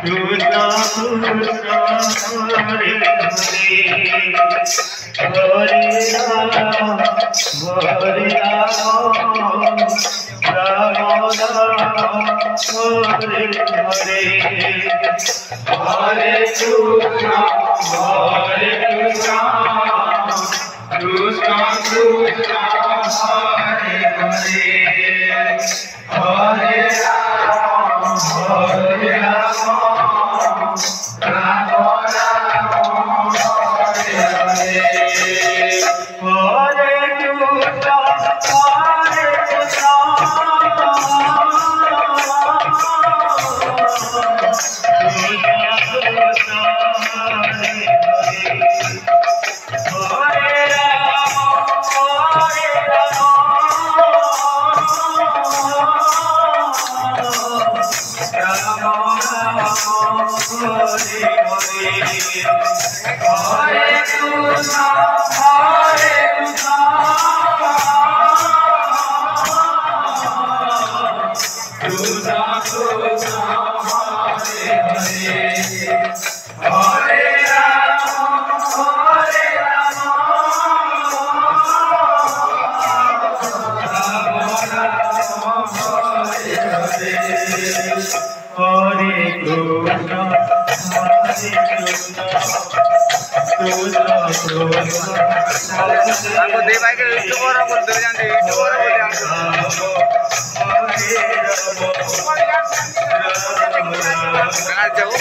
Krishna Krishna Hare Hare Hare Rama Rama Rama Hare Hare Hare Krishna Krishna Krishna Hare Hare Hare Rama Hare Rama Rama Rama Hare Hare Hare Krishna aku deh baik itu orang betul yang di itu orang betul yang sangat jauh.